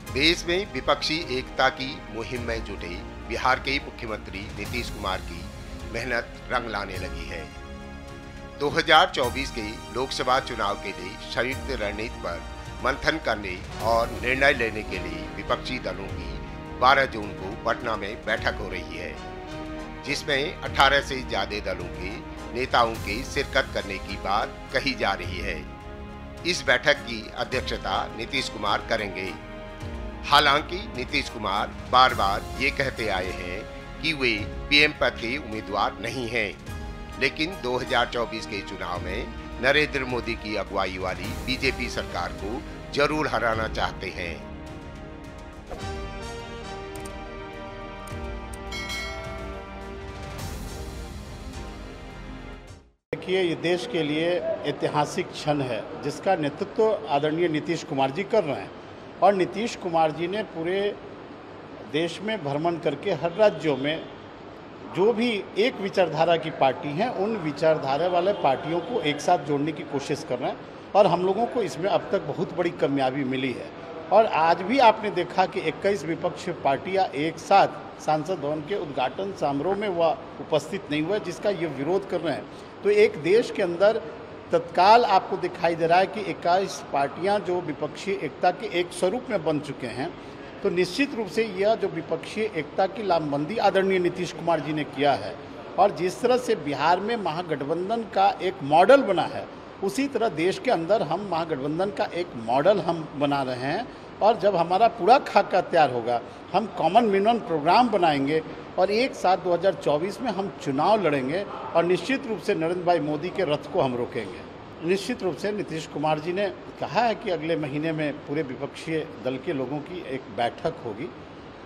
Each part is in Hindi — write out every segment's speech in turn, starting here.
देश में विपक्षी एकता की मुहिम में जुटे बिहार के मुख्यमंत्री नीतीश कुमार की मेहनत रंग लाने लगी है। 2024 के लोकसभा चुनाव के लिए संयुक्त रणनीति पर मंथन करने और निर्णय लेने के लिए विपक्षी दलों की 12 जून को पटना में बैठक हो रही है, जिसमें 18 से ज्यादा दलों के नेताओं के शिरकत करने की बात कही जा रही है। इस बैठक की अध्यक्षता नीतीश कुमार करेंगे। हालांकि नीतीश कुमार बार बार ये कहते आए हैं कि वे पीएम पद के उम्मीदवार नहीं हैं, लेकिन 2024 के चुनाव में नरेंद्र मोदी की अगुवाई वाली बीजेपी सरकार को जरूर हराना चाहते हैं। देखिए, ये देश के लिए ऐतिहासिक क्षण है जिसका नेतृत्व आदरणीय नीतीश कुमार जी कर रहे हैं। और नीतीश कुमार जी ने पूरे देश में भ्रमण करके हर राज्यों में जो भी एक विचारधारा की पार्टी हैं, उन विचारधारा वाले पार्टियों को एक साथ जोड़ने की कोशिश कर रहे हैं। और हम लोगों को इसमें अब तक बहुत बड़ी कामयाबी मिली है। और आज भी आपने देखा कि 21 विपक्षी पार्टियां एक साथ सांसद भवन के उद्घाटन समारोह में वह उपस्थित नहीं हुआ, जिसका ये विरोध कर रहे हैं। तो एक देश के अंदर तत्काल आपको दिखाई दे रहा है कि 21 पार्टियां जो विपक्षी एकता के एक स्वरूप में बन चुके हैं। तो निश्चित रूप से यह जो विपक्षी एकता की लामबंदी आदरणीय नीतीश कुमार जी ने किया है, और जिस तरह से बिहार में महागठबंधन का एक मॉडल बना है, उसी तरह देश के अंदर हम महागठबंधन का एक मॉडल हम बना रहे हैं। और जब हमारा पूरा खाका तैयार होगा, हम कॉमन मिनिमम प्रोग्राम बनाएंगे और एक साथ 2024 में हम चुनाव लड़ेंगे और निश्चित रूप से नरेंद्र भाई मोदी के रथ को हम रोकेंगे। निश्चित रूप से नीतीश कुमार जी ने कहा है कि अगले महीने में पूरे विपक्षी दल के लोगों की एक बैठक होगी।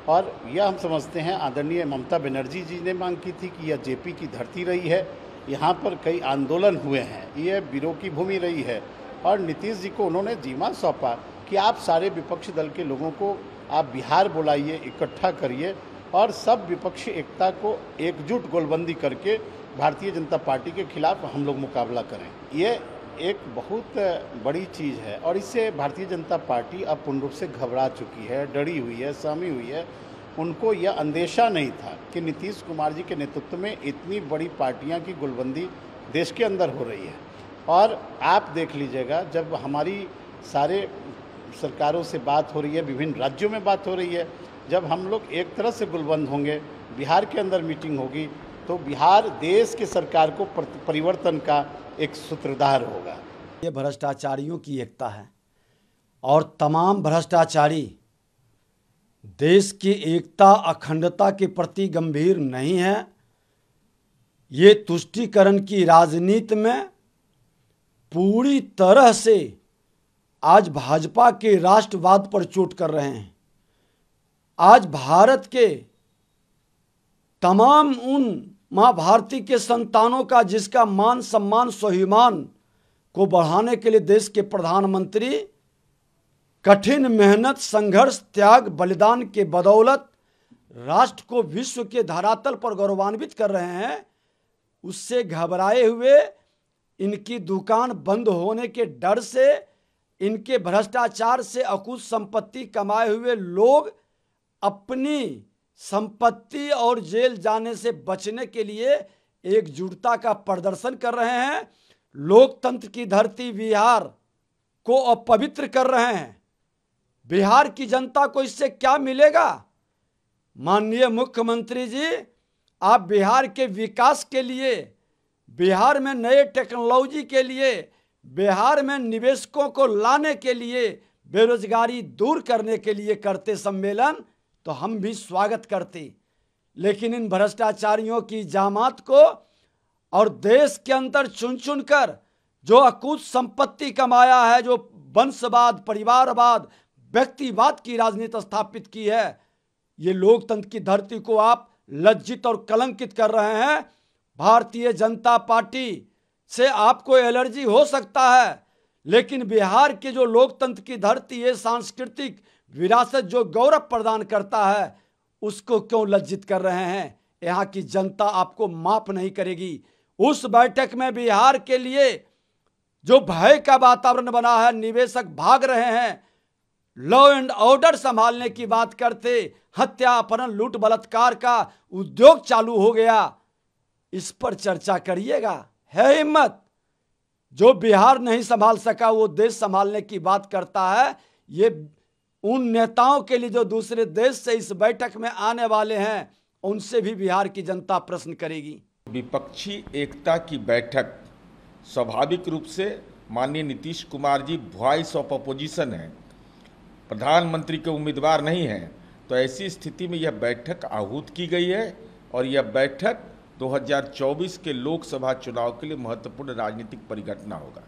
और यह हम समझते हैं, आदरणीय ममता बनर्जी जी ने मांग की थी कि यह जेपी की धरती रही है, यहाँ पर कई आंदोलन हुए हैं, यह वीरों की भूमि रही है। और नीतीश जी को उन्होंने जिम्मा सौंपा कि आप सारे विपक्षी दल के लोगों को आप बिहार बुलाइए, इकट्ठा करिए और सब विपक्षी एकता को एकजुट गोलबंदी करके भारतीय जनता पार्टी के खिलाफ हम लोग मुकाबला करें। ये एक बहुत बड़ी चीज़ है और इससे भारतीय जनता पार्टी अब पूर्ण रूप से घबरा चुकी है, डरी हुई है, सहमी हुई है। उनको यह अंदेशा नहीं था कि नीतीश कुमार जी के नेतृत्व में इतनी बड़ी पार्टियां की गोलबंदी देश के अंदर हो रही है। और आप देख लीजिएगा, जब हमारी सारे सरकारों से बात हो रही है, विभिन्न राज्यों में बात हो रही है, जब हम लोग एक तरह से गुलबंद होंगे, बिहार के अंदर मीटिंग होगी, तो बिहार देश की सरकार को परिवर्तन का एक सूत्रधार होगा। ये भ्रष्टाचारियों की एकता है और तमाम भ्रष्टाचारी देश की एकता अखंडता के प्रति गंभीर नहीं है। ये तुष्टीकरण की राजनीति में पूरी तरह से आज भाजपा के राष्ट्रवाद पर चोट कर रहे हैं। आज भारत के तमाम उन माँ भारती के संतानों का, जिसका मान सम्मान स्वाभिमान को बढ़ाने के लिए देश के प्रधानमंत्री कठिन मेहनत, संघर्ष, त्याग, बलिदान के बदौलत राष्ट्र को विश्व के धरातल पर गौरवान्वित कर रहे हैं, उससे घबराए हुए, इनकी दुकान बंद होने के डर से, इनके भ्रष्टाचार से अकुत संपत्ति कमाए हुए लोग अपनी संपत्ति और जेल जाने से बचने के लिए एकजुटता का प्रदर्शन कर रहे हैं। लोकतंत्र की धरती बिहार को अपवित्र कर रहे हैं। बिहार की जनता को इससे क्या मिलेगा? माननीय मुख्यमंत्री जी, आप बिहार के विकास के लिए, बिहार में नए टेक्नोलॉजी के लिए, बिहार में निवेशकों को लाने के लिए, बेरोजगारी दूर करने के लिए करते सम्मेलन तो हम भी स्वागत करते। लेकिन इन भ्रष्टाचारियों की जामात को और देश के अंदर चुन चुन कर जो अकूत संपत्ति कमाया है, जो वंशवाद, परिवारवाद, व्यक्तिवाद की राजनीति स्थापित की है, ये लोकतंत्र की धरती को आप लज्जित और कलंकित कर रहे हैं। भारतीय जनता पार्टी से आपको एलर्जी हो सकता है, लेकिन बिहार की जो लोकतंत्र की धरती है, सांस्कृतिक विरासत जो गौरव प्रदान करता है, उसको क्यों लज्जित कर रहे हैं? यहाँ की जनता आपको माफ नहीं करेगी। उस बैठक में बिहार के लिए जो भय का वातावरण बना है, निवेशक भाग रहे हैं, लॉ एंड ऑर्डर संभालने की बात करते, हत्या, अपहरण, लूट, बलात्कार का उद्योग चालू हो गया। इस पर चर्चा करिएगा। है हिम्मत? जो बिहार नहीं संभाल सका वो देश संभालने की बात करता है। ये उन नेताओं के लिए जो दूसरे देश से इस बैठक में आने वाले हैं, उनसे भी बिहार की जनता प्रश्न करेगी। विपक्षी एकता की बैठक स्वाभाविक रूप से माननीय Nitish Kumar ji voice of opposition है, प्रधानमंत्री के उम्मीदवार नहीं हैं। तो ऐसी स्थिति में यह बैठक आहूत की गई है और यह बैठक 2024 के लोकसभा चुनाव के लिए महत्वपूर्ण राजनीतिक परिघटना होगा।